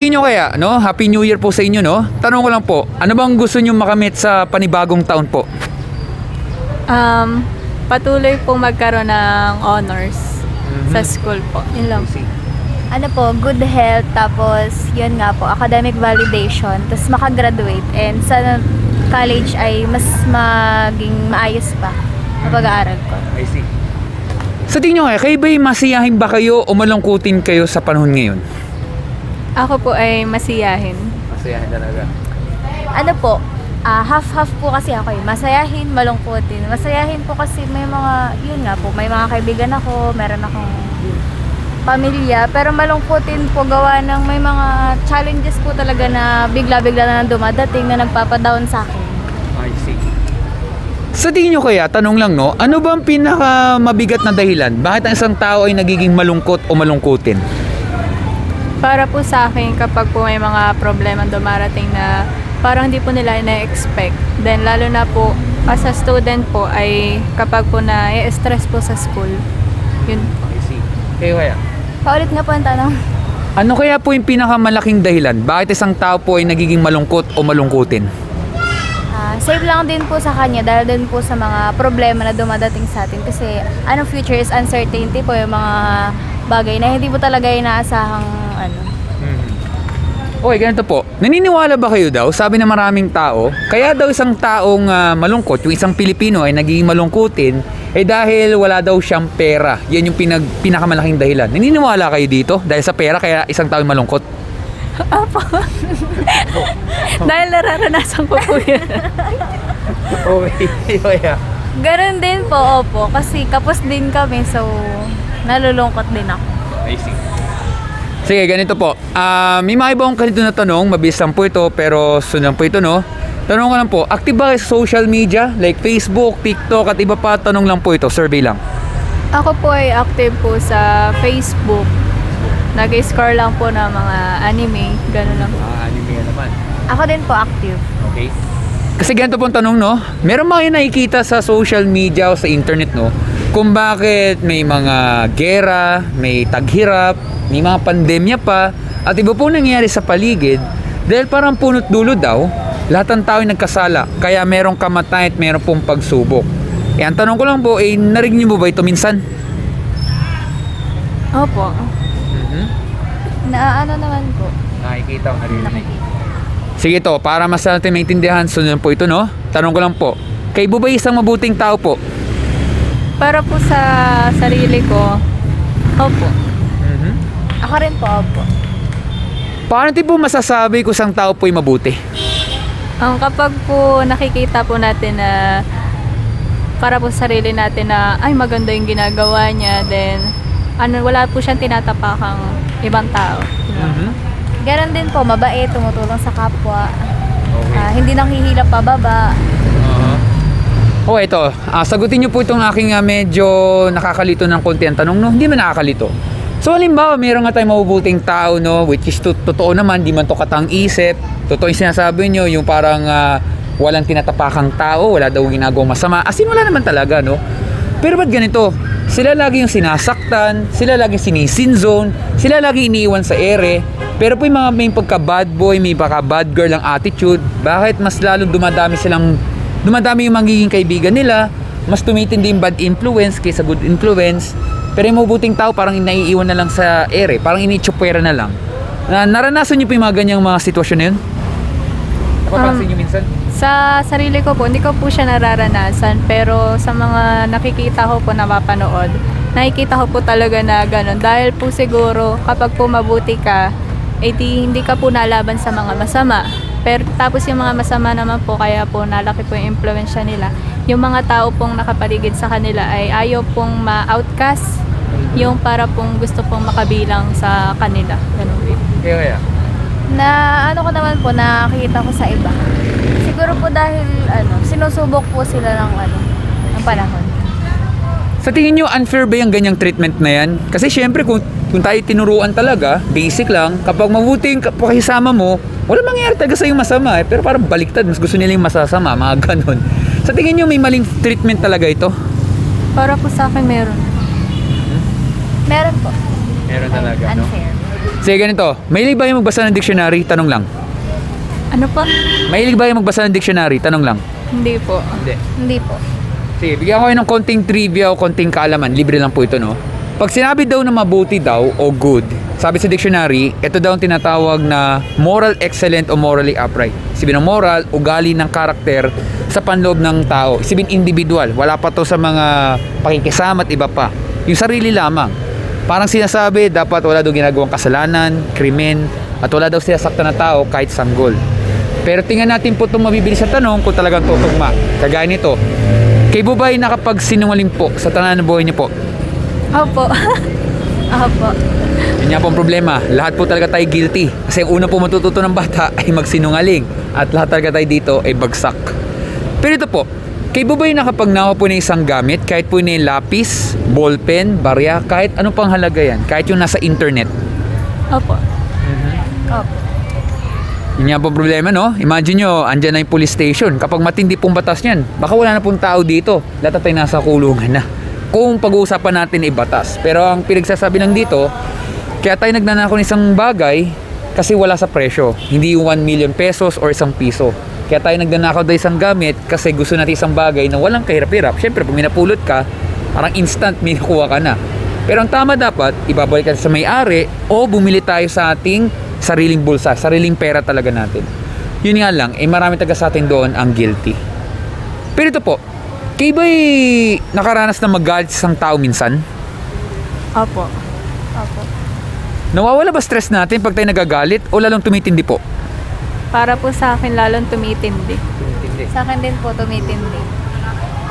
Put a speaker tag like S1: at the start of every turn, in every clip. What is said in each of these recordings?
S1: Inyo kaya, no? Happy New Year po sa inyo, no? Tanong ko lang po, ano bang gusto nyo makamit sa panibagong taon po?
S2: Patuloy pong magkaroon ng honors sa school po. Yun lang.
S3: Ano po, good health, tapos yun nga po, academic validation, tapos makagraduate, and sa college ay mas maging maayos pa ang pag-aaral ko.
S1: I see. Sa tingin nyo kaya, kayo ba'y masiyahin ba kayo o malungkutin kayo sa panahon ngayon?
S2: Ako po ay masiyahin.
S1: Masiyahin talaga.
S3: Ano po, half-half po kasi ako eh. Masayahin, malungkutin. Masayahin po kasi may mga, yun nga po, may mga kaibigan ako, meron akong pamilya. Pero malungkutin po gawa ng may mga challenges po talaga na bigla-bigla na dumadating na nagpapadown sa akin.
S1: I see. Sa tingin nyo kaya, tanong lang no, ano ba ang pinaka mabigat na dahilan? Bakit ang isang tao ay nagiging malungkot o malungkutin?
S2: Para po sa akin, kapag po may mga problema dumarating na parang hindi po nila na-expect. Then lalo na po, as a student po, ay kapag po na-stress po sa school. Yun po.
S1: I see. Kayo kaya?
S3: Paulit nga po ang tanong.
S1: Ano kaya po yung pinakamalaking dahilan? Bakit isang tao po ay nagiging malungkot o malungkutin?
S3: Save lang din po sa kanya dahil din po sa mga problema na dumadating sa atin. Kasi future is uncertainty po, yung mga bagay na hindi po talaga inaasahang
S1: Okay, ganito po. Naniniwala ba kayo daw, sabi ng maraming tao, kaya daw isang taong malungkot, yung isang Pilipino ay nagiging malungkutin, dahil wala daw siyang pera. Yan yung pinakamalaking dahilan. Naniniwala kayo dito? Dahil sa pera, kaya isang tao malungkot?
S2: Opo. Dahil nararanasan ko po yun.
S1: Okay, kaya.
S3: Ganun din po, opo. Kasi kapos din kami, so nalulungkot din ako.
S1: I see. Sige, ganito po. May mga ibang kanito na tanong, mabilis lang po ito, pero sundan po ito, no? Tanong ko lang po, active ba kayo sa social media? Like Facebook, TikTok, at iba pa? Tanong lang po ito, survey lang.
S2: Ako po ay active po sa Facebook. Nag-score lang po ng mga anime, gano'n lang.
S1: Anime naman.
S3: Ako din po active.
S1: Okay. Kasi ganito po ang tanong, no? Meron ba kayo nakikita sa social media o sa internet, no? Kung bakit may mga gera, may taghirap, may mga pandemya pa, at iba po nangyayari sa paligid, dahil parang punot dulo daw, lahat ng tao ay nagkasala, kaya merong kamatayan at meron pong pagsubok. Ang tanong ko lang po, narinig niyo ba ito minsan?
S2: Opo.
S3: Na naman po.
S1: Nakikita o
S3: Nakikita.
S1: Sige to, para mas natin maintindihan, sunod po ito, no? Tanong ko lang po, kayo ba isang mabuting tao po?
S2: Para po sa sarili ko, opo.
S3: Ako rin po, opo.
S1: Paano din po masasabi kung isang tao po ay mabuti?
S2: Kapag po nakikita po natin na para po sa sarili natin na ay maganda yung ginagawa niya, then wala po siyang tinatapakang ibang tao.
S3: Ganon din po, mabait, tumutulong sa kapwa.
S1: Okay.
S3: Hindi nanghihilap pababa.
S1: Okay, ito. Sagutin niyo po itong aking medyo nakakalito ng konti ang tanong, no? Hindi man nakakalito. So, halimbawa, mayroon nga tayong mabubuting tao, no? Which is totoo naman, di man to katang isip. Totoo yung sinasabi niyo, yung parang walang tinatapakang tao, wala daw ginagawang masama. As in, wala naman talaga, no? Pero ba't ganito? Sila lagi yung sinasaktan, sila lagi sinisinzone, sila lagi iniiwan sa ere. Pero po yung mga may pagka-bad boy, may pagka-bad girl ang attitude, bakit mas lalong dumadami yung magiging kaibigan nila, mas tumitindi yung bad influence kaysa good influence. Pero yung mabuting tao parang naiiwan na lang sa ere, parang initsupwera na lang. Naranasan niyo po yung mga ganyang mga sitwasyon na yun? Napapansin niyo minsan?
S2: Sa sarili ko po, hindi ko po siya nararanasan, pero sa mga nakikita ko po, napapanood, nakikita ko po talaga na gano'n. Dahil po siguro, kapag po mabuti ka, hindi ka po nalaban sa mga masama. Pero tapos yung mga masama naman po, kaya po nalaki po yung impluwensya nila. Yung mga tao pong nakapaligid sa kanila ay ayaw pong ma-outcast, yung para pong gusto pong makabilang sa kanila. Ganun po.
S1: Kaya?
S3: Na ko naman po, nakikita ko sa iba. Siguro po dahil sinusubok po sila ng panahon.
S1: Sa tingin nyo, unfair ba yung ganyang treatment na yan? Kasi syempre, kung tayo tinuruan talaga, basic lang, kapag mabuti yung pakisama mo, wala mangyayari talaga sa'yo masama. Pero parang baliktad, mas gusto nila yung masasama, mga ganon. Sa tingin nyo, may maling treatment talaga ito?
S2: Para po sa akin, meron.
S3: Meron po.
S1: Meron talaga, no?
S3: Unfair.
S1: Sige, ganito. Mahilig ba yung magbasa ng dictionary? Tanong lang.
S2: Ano po?
S1: Mahilig ba yung magbasa ng dictionary? Tanong lang.
S2: Hindi po.
S1: Hindi.
S3: Hindi po.
S1: Sige, bigyan ko kayo ng konting trivia o konting kaalaman. Libre lang po ito, no? Pag sinabi daw na mabuti daw o good, sabi sa dictionary, ito daw ang tinatawag na moral excellent o morally upright. Isipin ng moral, ugali ng karakter sa panloob ng tao. Isipin individual. Wala pa to sa mga pakikisama at iba pa. Yung sarili lamang. Parang sinasabi, dapat wala daw ginagawang kasalanan, krimen, at wala daw sinasaktan na tao kahit sanggol. Pero tingnan natin po itong mabibili sa tanong kung talagang tutugma. Kagaya nito, kay Bubay nakapagsinungaling po sa tanan ng buhay niyo po.
S3: Opo. Opo.
S1: Yun nga po ang problema. Lahat po talaga tayo guilty. Kasi ang una po matututo ng bata ay magsinungaling. At lahat talaga tayo dito ay bagsak. Pero ito po, kay Bubay nakapagnakaw po ng isang gamit, kahit po yung lapis, ballpen, barya, kahit ano pang halaga yan, kahit yung nasa internet.
S2: Opo.
S3: Opo.
S1: Yun nga po ang problema, no? Imagine nyo, andyan na yung police station. Kapag matindi pong batas yan, baka wala na pong tao dito. Lahat tayo nasa kulungan na. Kung pag-uusapan natin ay batas. Pero ang pinagsasabi lang dito, kaya tayo nagnanakaw ng isang bagay kasi wala sa presyo. Hindi yung 1 million pesos or 1 piso. Kaya tayo nagnanakaw daw isang gamit kasi gusto natin isang bagay na walang kahirap-hirap. Siyempre, pag minapulot ka, parang instant may nakuha ka na. Pero ang tama dapat, ibabalik ka sa may-ari o bumili tayo sa ating sariling bulsa, sariling pera talaga natin. Yun nga lang, marami taga sa atin doon ang guilty. Pero ito po, kayo ba'y nakaranas na magalit sa isang tao minsan?
S2: Opo.
S3: Opo.
S1: Nawawala ba stress natin pag tayo nagagalit o lalong tumitindi po?
S2: Para po sa akin lalong tumitindi.
S3: Sa akin din po tumitindi.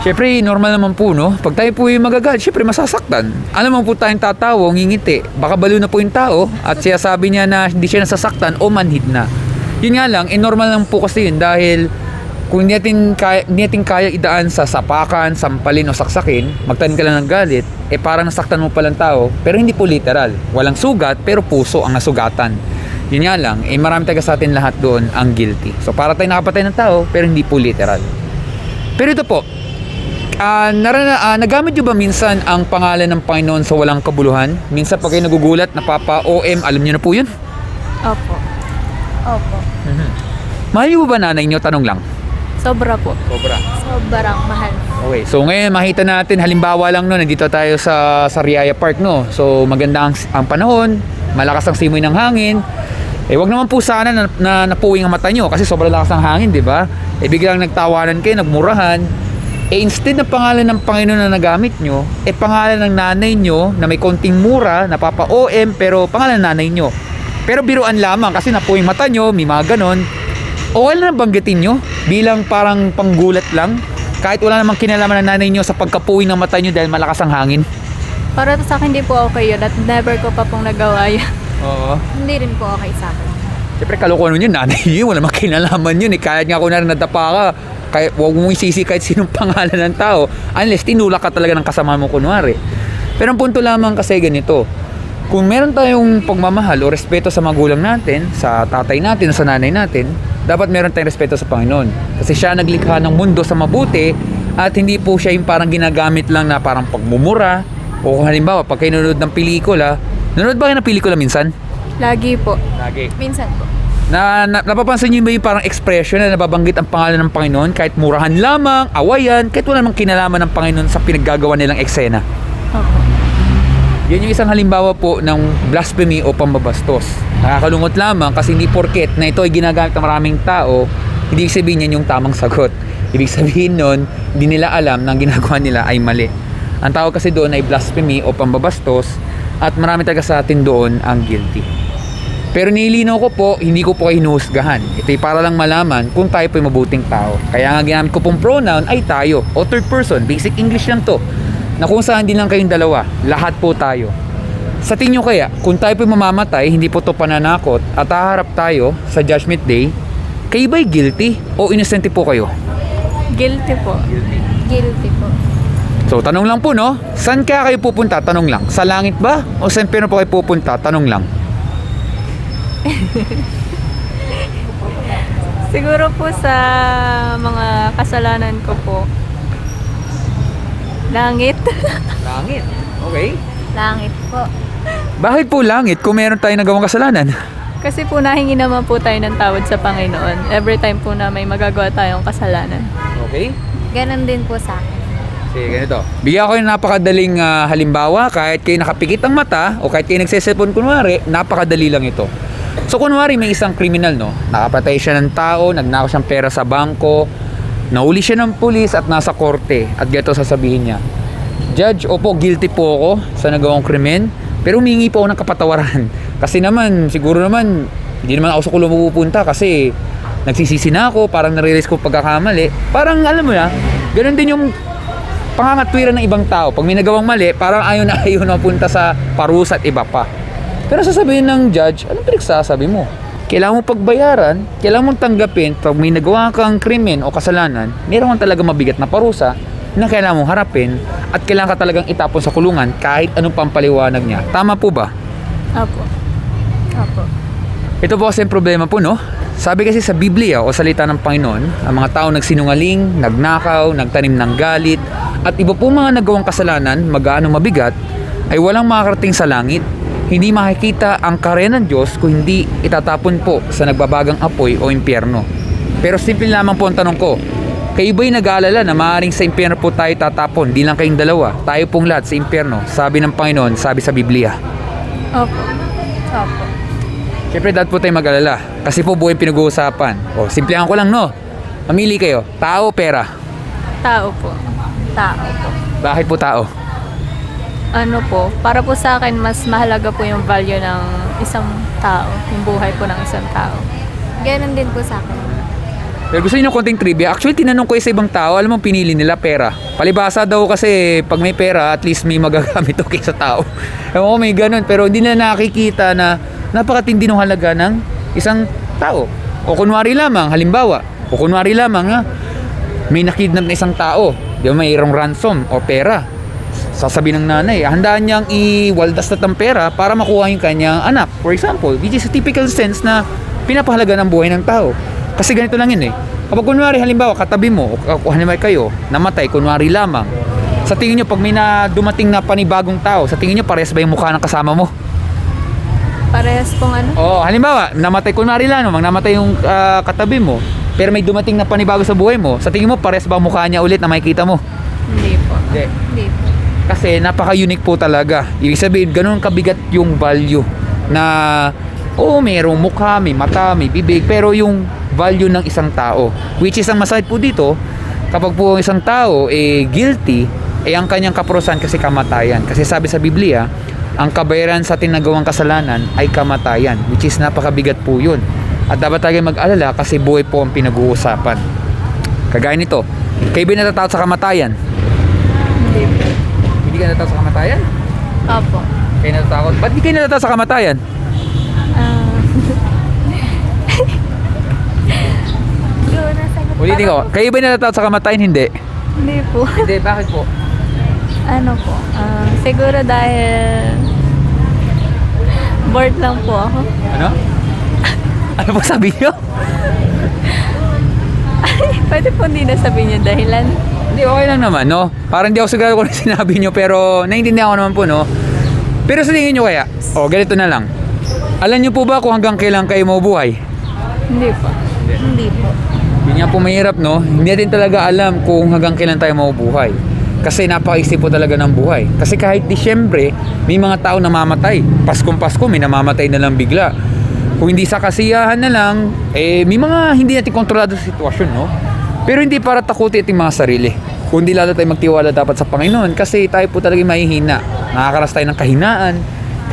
S1: Siyempre, normal naman po, no? Pag tayo po yung magagalit, siyempre masasaktan. Alam mo po tayong tatawa, ngingiti. Baka baliw na po yung tao at siya sabi niya na hindi siya nasasaktan o manhid na. Yun nga lang, normal lang po kasi yun dahil kung hindi natin kaya idaan sa sapakan, sampalin o saksakin, magtanim ka lang ng galit, parang nasaktan mo palang tao, pero hindi po literal. Walang sugat, pero puso ang nasugatan. Yun nga lang, marami taga sa atin lahat doon ang guilty. So para tayo nakapatay ng tao, pero hindi po literal. Pero ito po, nagamit nyo ba minsan ang pangalan ng Panginoon sa walang kabuluhan? Minsan pag kayo nagugulat, napapa-OM, alam nyo na po yun?
S2: Opo.
S3: Opo.
S1: Mahal nyo ba nanay nyo? Tanong lang.
S2: Sobra po.
S1: Sobra.
S3: Sobrang mahal.
S1: Okay, so ngayon makita natin, halimbawa lang no, nandito tayo sa Sariaya Park, no? So maganda ang panahon, malakas ang simoy ng hangin. Wag naman po sana na napuwing ang mata nyo kasi sobrang lakas ng hangin, di ba? Biglang nagtawanan kayo, nagmurahan. Instead ng pangalan ng Panginoon na nagamit nyo, pangalan ng nanay nyo na may konting mura, napapa-OM, pero pangalan ng nanay nyo. Pero biruan lamang kasi napuwing mata nyo, may mga ganon. O wala na banggitin nyo bilang parang panggulat lang kahit wala namang kinalaman ng nanay nyo sa pagkapuwing ng mata nyo dahil malakas ang hangin?
S2: Para sa akin hindi po okay yun at never ko pa pong nagawa yan.
S1: Oo.
S3: Hindi rin po okay sa akin.
S1: Siyempre kalokohan yun, nanay yun, wala namang kinalaman yun kahit nga kung nadapa ka, kahit huwag mong isisi kahit sinong pangalan ng tao unless tinulak ka talaga ng kasama mo kunwari. Pero ang punto lamang kasi ganito, kung meron tayong pagmamahal o respeto sa magulang natin, sa tatay natin o sa nanay natin, dapat meron tayong respeto sa Panginoon. Kasi siya naglikha ng mundo sa mabuti at hindi po siya yung parang ginagamit lang na parang pagmumura o kung halimbawa pag kayo nanonood ng pelikula. Nanonood ba kayo ng pelikula minsan?
S2: Lagi po.
S1: Lagi.
S3: Minsan po.
S1: Napapansin niyo ba yung parang expression na nababanggit ang pangalan ng Panginoon kahit murahan lamang, awayan, kahit wala namang kinalaman ng Panginoon sa pinaggagawa nilang eksena?
S2: Opo.
S1: Yan yung isang halimbawa po ng blasphemy o pambabastos. Nakakalungkot lamang kasi hindi porket na ito ay ginagamit ng maraming tao, hindi sabihin yan yung tamang sagot. Ibig sabihin nun, hindi nila alam na ang ginagawa nila ay mali. Ang tawag kasi doon ay blasphemy o pambabastos at marami talaga sa atin doon ang guilty. Pero nilinaw ko po, hindi ko po kayo hinuhusgahan. Ito'y para lang malaman kung tayo po'y mabuting tao. Kaya nga ginamit ko pong pronoun ay tayo o third person. Basic English lang to. Na kung saan din lang kayong dalawa, lahat po tayo. Sa tingin nyo kaya, kung tayo po'y mamamatay, hindi po to pananakot at haharap tayo sa Judgment Day, kayo ba'y guilty o innocent po kayo?
S2: Guilty po.
S3: Guilty po.
S1: So, tanong lang po, no? Saan kaya kayo pupunta? Tanong lang. Sa langit ba? O saan pero po kayo pupunta? Tanong lang.
S2: Siguro po sa mga kasalanan ko po. Langit.
S1: Langit. Okay.
S3: Langit po.
S1: Bakit po langit kung meron tayong nagawang kasalanan?
S2: Kasi po nahingi naman po tayo ng tawad sa Panginoon. Every time po na may magagawa tayong kasalanan.
S1: Okay?
S3: Ganon din po sa akin.
S1: Sige, ganito. Bigyan ko yung napakadaling halimbawa. Kahit kayo nakapikit ang mata o kahit kayo nagsesepon kunwari, napakadali lang ito. So kunwari may isang kriminal, no? Nakapatay siya ng tao, nagnakaw siyang pera sa bangko, nahuli siya ng pulis at nasa korte. At ganito sasabihin niya, Judge, opo, guilty po ako sa nagawang krimen, pero humingi po ako ng kapatawaran. Kasi naman, siguro naman, hindi naman ako sa kulong mapupunta kasi nagsisisi na ako, parang narealize ko pagkakamali. Parang alam mo na, ganun din yung pangangatwiran ng ibang tao. Pag may nagawang mali, parang ayaw na punta sa parusa at iba pa. Pero sasabihin ng judge, anong pinagsasabi mo? Kailangan mo pagbayaran, kailangan mong tanggapin pag may nagawa kang krimen o kasalanan, meron kang talaga mabigat na parusa na kailangan mong harapin at kailangan ka talagang itapon sa kulungan kahit anong pampaliwanag niya. Tama po ba?
S2: Opo. Opo.
S1: Ito po kasi ang problema po, no? Sabi kasi sa Biblia o salita ng Panginoon, ang mga tao nagsinungaling, nagnakaw, nagtanim ng galit, at iba po mga nagawang kasalanan, magaano mabigat, ay walang makakarating sa langit. Hindi makikita ang karya ng Diyos kung hindi itatapon po sa nagbabagang apoy o impyerno. Pero simple lamang po ang tanong ko, kayo ba'y nag-aalala na maaaring sa impyerno po tayo tatapon? Di lang kayong dalawa, tayo pong lahat sa impyerno. Sabi ng Panginoon, sabi sa Biblia.
S2: Opo. Opo.
S1: Siyempre dapat po tayo mag-alala kasi po buhay pinag-uusapan. O, simplihan ko lang, no? Mamili kayo, tao o pera?
S2: Tao po.
S3: Tao po.
S1: Bakit po tao?
S2: Ano po, para po sa akin, mas mahalaga po yung value ng isang tao. Yung buhay po ng isang tao.
S3: Ganon din po sa akin.
S1: Pero gusto niyo ng konting trivia? Actually, tinanong ko sa ibang tao, alam mo, pinili nila pera. Palibasa daw kasi pag may pera, at least may magagamit okay sa tao. Ewan ko, may ganun. Pero hindi na nakikita na napakatindi ng halaga ng isang tao. O kunwari lamang, halimbawa, o kunwari lamang ha, may nakidnap na isang tao. Di ba, mayroong ransom o pera. Sasabi ng nanay, handaan niyang iwaldas na ng pera para makuha yung kanyang anak. For example, which is a typical sense na pinapahalaga ng buhay ng tao. Kasi ganito lang yun eh. Kapag kunwari halimbawa katabi mo o halimbawa kayo namatay kunwari lamang, sa tingin nyo pag may dumating na panibagong tao, sa tingin nyo parehas ba yung mukha ng kasama mo?
S2: Parehas pong ano?
S1: Oo, halimbawa namatay kunwari lamang, namatay yung katabi mo, pero may dumating na panibago sa buhay mo, sa tingin mo parehas ba ang mukha niya ulit na makikita mo?
S2: Hindi po.
S1: Hindi.
S2: Hindi po.
S1: Kasi napaka-unique po talaga. Ibig sabihin, ganun kabigat yung value na merong mukha, may mata, may bibig, pero yung value ng isang tao. Which is ang masakit po dito, kapag po isang tao guilty, ang kanyang kaparusahan kasi kamatayan. Kasi sabi sa Biblia, ang kabayaran sa tinagawang kasalanan ay kamatayan. Which is napakabigat po yun. At dapat tayo mag-alala kasi buhay po ang pinag-uusapan. Kagaya nito, kayo ba natatakot sa kamatayan?
S2: Hindi po.
S1: Hindi ka natatakot sa kamatayan?
S2: Opo.
S1: Kayo natatakot? Ba't di kayo natatakot sa kamatayan? Ulitin ko, kayo ba natatakot sa kamatayan? Hindi.
S2: Hindi po.
S1: Hindi, bakit po?
S2: Ano po? Siguro dahil bored lang po ako.
S1: Ano? Ano po sabi nyo?
S2: Pwede po hindi na sabihin yung dahilan.
S1: Hindi, okay lang naman, no? Parang hindi ako sigurado kung ano sinabi nyo, pero naiintindihan ko naman po, no? Pero sa tingin nyo kaya, ganito na lang. Alam nyo po ba kung hanggang kailan kayo mabubuhay?
S2: Hindi po.
S3: Hindi po.
S1: Yun nga po mahirap, no? Hindi natin talaga alam kung hanggang kailan tayo mabubuhay. Kasi napakaisip po talaga ng buhay. Kasi kahit Disyembre, may mga tao namamatay. Paskong Pasko, may namamatay na lang bigla. Kung hindi sa kasiyahan na lang, may mga hindi natin kontrolado sa sitwasyon, no? Pero hindi para takutin ating mga sarili. Kundi lalo tayo magtiwala dapat sa Panginoon kasi tayo po talaga mahihina. Nakakaras tayo ng kahinaan.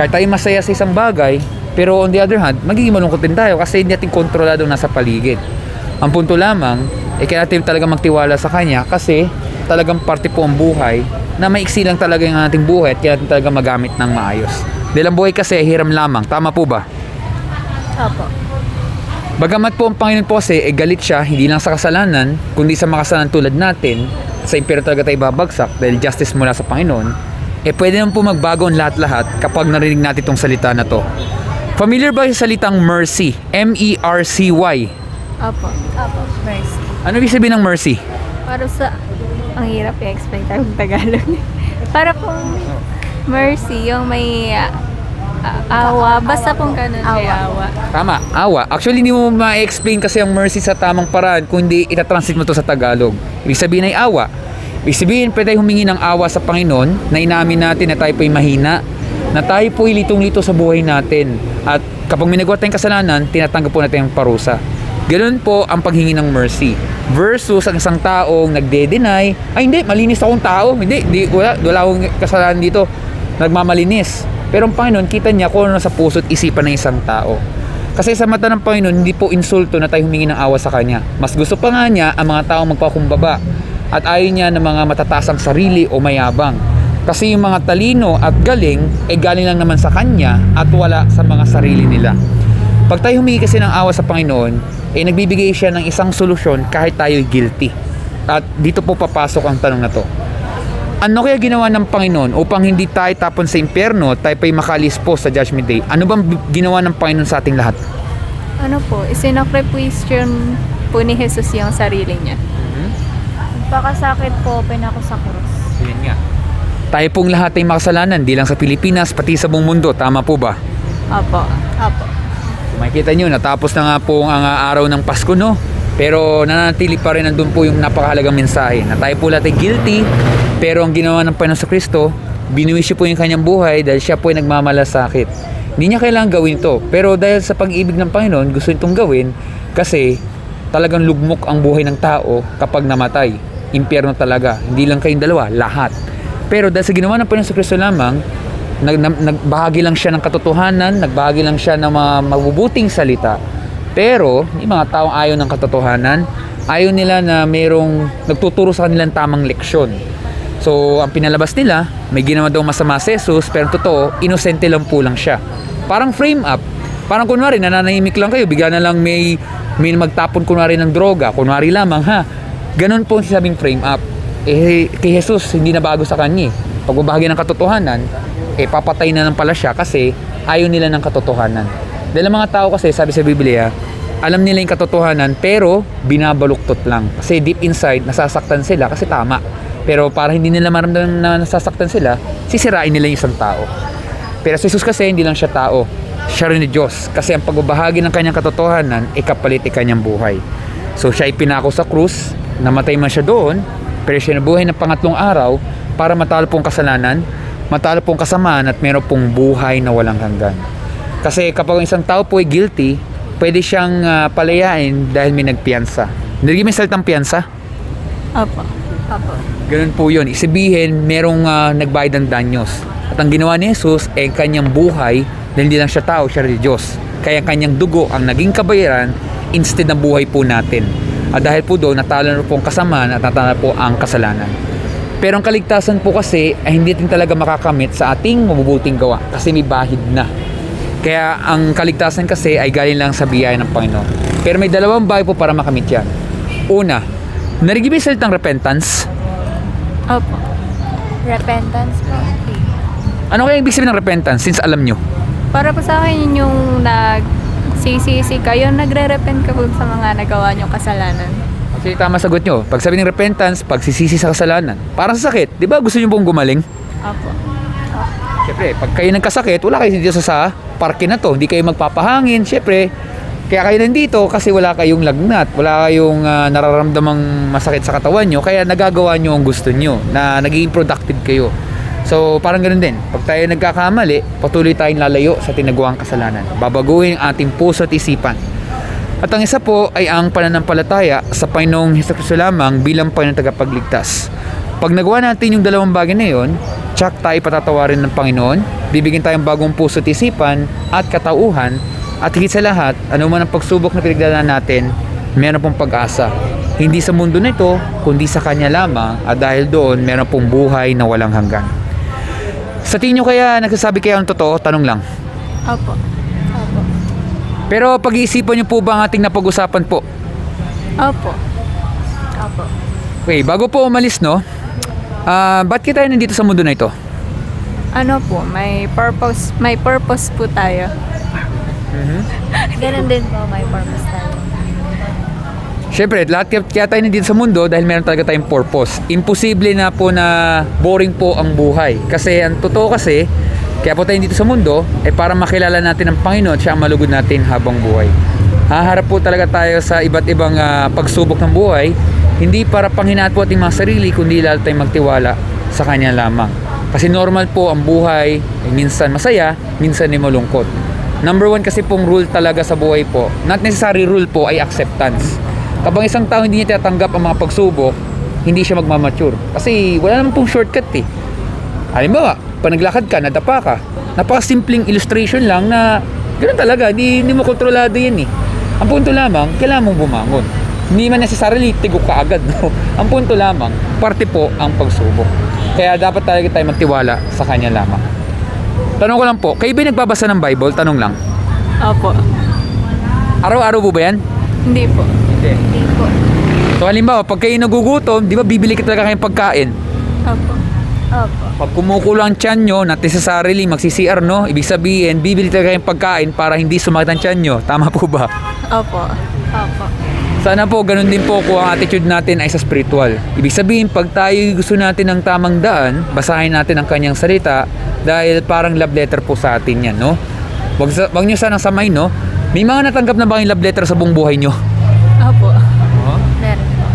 S1: Kahit tayo masaya sa isang bagay, pero on the other hand, magiging malungkot din tayo kasi hindi natin kontrolado nasa paligid. Ang punto lamang, kaya natin talaga magtiwala sa Kanya kasi talagang parte po ang buhay na maiksi lang talaga yung ating buhay at kaya natin talaga magamit ng maayos. Dahil ang buhay kasi hiram lamang. Tama po ba?
S2: Opo.
S1: Bagamat po ang Panginoon po kasi galit siya hindi lang sa kasalanan kundi sa makasalanan tulad natin, sa impyerno talaga tayo babagsak dahil justice mula sa Panginoon, pwede naman po magbago ang lahat-lahat kapag narinig natin itong salita na to. Familiar ba sa salitang mercy? M-E-R-C-Y.
S2: Opo. Opo. Mercy.
S1: Ano ibig sabihin ng mercy?
S2: Para sa... Ang hirap i-explain tayo ng Tagalog. Para pong mercy, yung may Awa. Basta pong ganun. Awa.
S1: Tama, awa. Actually, hindi mo ma-explain kasi ang mercy sa tamang paraan kung hindi itatranslate mo to sa Tagalog. Ibig sabihin ay awa. Ibig sabihin, pwede tayo humingi ng awa sa Panginoon na inamin natin na tayo po'y mahina, na tayo po'y litong-lito sa buhay natin. At kapag may nagawa tayong kasalanan, tinatanggap po natin ang parusa. Ganun po ang paghingi ng mercy. Versus ang isang taong nagde-deny, ay hindi, malinis akong tao. Hindi, wala akong kasalanan dito. Nagmamalinis. Pero ang Panginoon, kita niya kung ano sa puso't isipan ng isang tao. Kasi sa mata ng Panginoon, hindi po insulto na tayo humingi ng awa sa Kanya. Mas gusto pa nga niya ang mga taong magpakumbaba. At ayaw niya ng mga matatasang sarili o mayabang. Kasi yung mga talino at galing, galing lang naman sa Kanya at wala sa mga sarili nila. Pag tayo humingi kasi ng awa sa Panginoon, nagbibigay siya ng isang solusyon kahit tayo'y guilty. At dito po papasok ang tanong na to. Ano kaya ginawa ng Panginoon upang hindi tayo tapon sa impyerno, tayo pa'y makalis po sa Judgment Day? Ano bang ginawa ng Panginoon sa ating lahat?
S2: Ano po, isinakripisyon po ni Jesus yung sarili niya.
S3: Pagkasakit po, pinako sa krus.
S1: Yan nga. Tayo pong lahat ay makasalanan, di lang sa Pilipinas, pati sa buong mundo. Tama po ba?
S2: Opo.
S1: Makikita nyo, natapos na nga po ang araw ng Pasko, no? Pero nananatili pa rin nandun po yung napakahalagang mensahe na tayo po lahat ay guilty, pero ang ginawa ng Panginoon sa Kristo, binuwisyo po yung kanyang buhay dahil siya po ay nagmamalasakit. Hindi niya kailangan gawin to, pero dahil sa pag-ibig ng Panginoon, gusto itong gawin kasi talagang lugmok ang buhay ng tao kapag namatay. Impyerno talaga, hindi lang kayong dalawa, lahat. Pero dahil sa ginawa ng Panginoon sa Kristo lamang, nagbahagi lang siya ng katotohanan, nagbahagi lang siya ng mga mabubuting salita. Pero, yung mga taong ayaw ng katotohanan, ayaw nila na mayroong nagtuturo sa kanilang tamang leksyon. So, ang pinalabas nila, may ginawa daw masama si Jesus, pero totoo, inosente lang po lang siya. Parang frame up. Parang kunwari, nananahimik lang kayo, bigla na lang may magtapon kunwari ng droga, kunwari lamang ha. Ganon po ang sinabing frame up. Kay Jesus, hindi na bago sa kanya. Pagbabahagi ng katotohanan, papatay na lang pala siya kasi ayaw nila ng katotohanan. Dahil ang mga tao kasi, sabi sa Biblia, alam nila yung katotohanan pero binabaluktot lang. Kasi deep inside, nasasaktan sila kasi tama. Pero para hindi nila maramdaman na nasasaktan sila, sisirain nila yung isang tao. Pero si Jesus kasi hindi lang siya tao. Siya rin ni Diyos. Kasi ang pagbabahagi ng kanyang katotohanan, kapalit kanyang buhay. So siya ipinako sa krus, namatay man siya doon, pero siya nabuhay ng pangatlong araw para matalo pong kasalanan, matalo pong kasamaan at meron pong buhay na walang hanggan. Kasi kapag isang tao po ay guilty, pwede siyang palayain dahil may nagpiyansa. Narinig mo yung salitang piyansa?
S2: Opo.
S1: Ganun po yun. Isabihin, merong nagbayad ng danyos. At ang ginawa ni Jesus ay kanyang buhay dahil hindi lang siya tao, siya rin Diyos. Kaya kanyang dugo ang naging kabayaran instead ng buhay po natin. At dahil po doon, natalo na po ang kasamaan at natalo po ang kasalanan. Pero ang kaligtasan po kasi ay hindi din talaga makakamit sa ating mabubuting gawa kasi may bahid na. Kaya ang kaligtasan kasi ay galing lang sa biyaya ng Panginoon. Pero may dalawang bagay po para makamit yan. Una, narinig ba yung salitang repentance?
S2: Opo.
S3: Repentance po.
S1: Ano kaya ibig sabihin ng repentance since alam nyo?
S2: Para po sa akin yung nagsisisi ka, yung nagre-repent ka po sa mga nagawa niyong kasalanan.
S1: Kasi tama sagot nyo. Pag sabi ng repentance, pagsisisi sa kasalanan. Para sa sakit, di ba gusto nyo pong gumaling?
S2: Opo.
S1: Siyempre, pag kayo nagkasakit, wala kayo dito sa parke na to. Hindi kayo magpapahangin. Siyempre, kaya kayo nandito kasi wala kayong lagnat. Wala kayong nararamdamang masakit sa katawan nyo. Kaya nagagawa nyo ang gusto nyo na nagiging productive kayo. So, parang ganun din. Pag tayo nagkakamali, patuloy tayong lalayo sa tinagawang kasalanan. Babaguhin ang ating puso at isipan. At ang isa po ay ang pananampalataya sa Panginoong Hesukristo lamang bilang Panginoong tagapagligtas. Pag nagawa natin yung dalawang bagay na yun, tsak tayo patatawarin ng Panginoon, bibigyan tayong bagong puso at isipan at katauhan, at higit sa lahat, anuman ang pagsubok na pinagdadaanan natin, meron pong pag-asa. Hindi sa mundo na ito, kundi sa Kanya lamang, at dahil doon, meron pong buhay na walang hanggan. Sa tingin nyo kaya, nagsasabi kayo ang totoo? Tanong lang.
S2: Opo.
S1: Pero pag-iisipan nyo po ba ang ating napag-usapan po?
S2: Opo.
S1: Okay, bago po umalis, no? Ba't kita tayo nandito sa mundo na ito?
S2: Ano po, may purpose po tayo.
S3: Ganun din po, may purpose tayo.
S1: Siyempre, lahat kaya tayo nandito sa mundo dahil meron talaga tayong purpose. Imposible na po na boring po ang buhay. Kasi ang totoo kasi, Kaya po tayo dito sa mundo ay para makilala natin ang Panginoon at siya ang malugod natin habang buhay. Haharap po talaga tayo sa iba't ibang pagsubok ng buhay, hindi para panghinaan po ating mga sarili, kundi lalo tayong magtiwala sa Kanya lamang. Kasi normal po ang buhay, ay minsan masaya, minsan ay malungkot. Number one kasi pong rule talaga sa buhay po, not necessary rule po, ay acceptance. Kapag isang tao hindi niya tinatanggap ang mga pagsubok, hindi siya magmamature. Kasi wala naman pong shortcut eh. Halimbawa, pag naglakad ka, nadapa ka, napaka-simpleng illustration lang na ganoon talaga, hindi mo kontrolado yan eh. Ang punto lamang, kailangan mong bumangon. Hindi man necessarily tigok ka agad, no? Ang punto lamang, parte po ang pagsubok. Kaya dapat talaga tayo magtiwala sa Kanya lamang. Tanong ko lang po, kayo ba nagbabasa ng Bible? Tanong lang.
S2: Opo.
S1: Araw-araw po ba yan?
S2: Hindi po.
S3: Hindi po.
S1: So halimbawa, pag kayo nagugutom, di ba bibili ka talaga kayong pagkain?
S2: Opo.
S3: Opo.
S1: Pag kumukulang ang tiyan nyo, not necessarily magsi-CR, no? Ibig sabihin, bibili talaga kayong pagkain para hindi sumakit ang tiyan nyo. Tama po ba?
S2: Opo.
S3: Opo.
S1: Sana po, ganun din po kung ang attitude natin ay sa spiritual. Ibig sabihin, pag tayo gusto natin ng tamang daan, basahin natin ang Kanyang salita dahil parang love letter po sa atin yan, no? Wag nyo sanang samay, no? May mga natanggap na ba yung love letter sa buong buhay nyo?
S2: Opo.
S3: Meron po.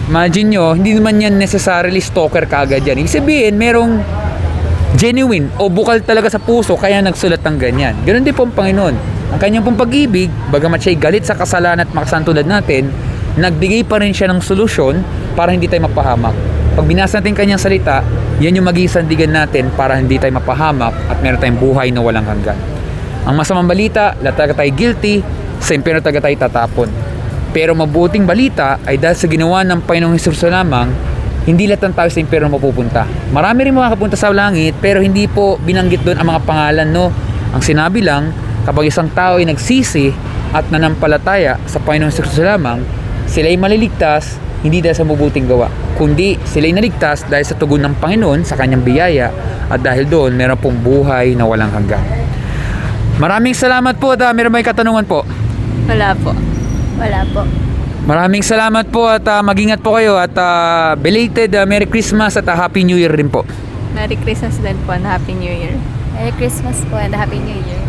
S1: Imagine nyo, hindi naman yan necessarily stalker kaagad yan. Ibig sabihin, merong genuine o bukal talaga sa puso kaya nagsulat ng ganyan. Ganun din po ang Panginoon. Ang kanyang pong pag-ibig, bagamat siya'y galit sa kasalanan at makasalanan tulad natin, nagbigay pa rin siya ng solusyon para hindi tayo mapahamak. Pag binasa natin kanyang salita, yan yung magiging sandigan natin para hindi tayo mapahamak at meron tayong buhay na walang hanggan. Ang masamang balita, lahat talaga tayo guilty, sa impyerno talaga tayo tatapon. Pero mabuting balita ay dahil sa ginawa ng Panginoong Hesus lamang, hindi lahat ng tao sa impyerno mapupunta. Marami rin makakapunta sa langit, pero hindi po binanggit doon ang mga pangalan, no? Ang sinabi lang, kapag isang tao ay nagsisi at nanampalataya sa Panginoong Hesus lamang, sila ay maliligtas, hindi dahil sa mabuting gawa, kundi sila ay naligtas dahil sa tugon ng Panginoon sa kanyang biyaya, at dahil doon meron pong buhay na walang hanggan. Maraming salamat po at meron may katanungan po.
S2: Wala po.
S3: Wala po.
S1: Maraming salamat po at mag-ingat po kayo at belated Merry Christmas at Happy New Year rin po.
S2: Merry Christmas din po and Happy New Year.
S3: Merry Christmas po and Happy New Year.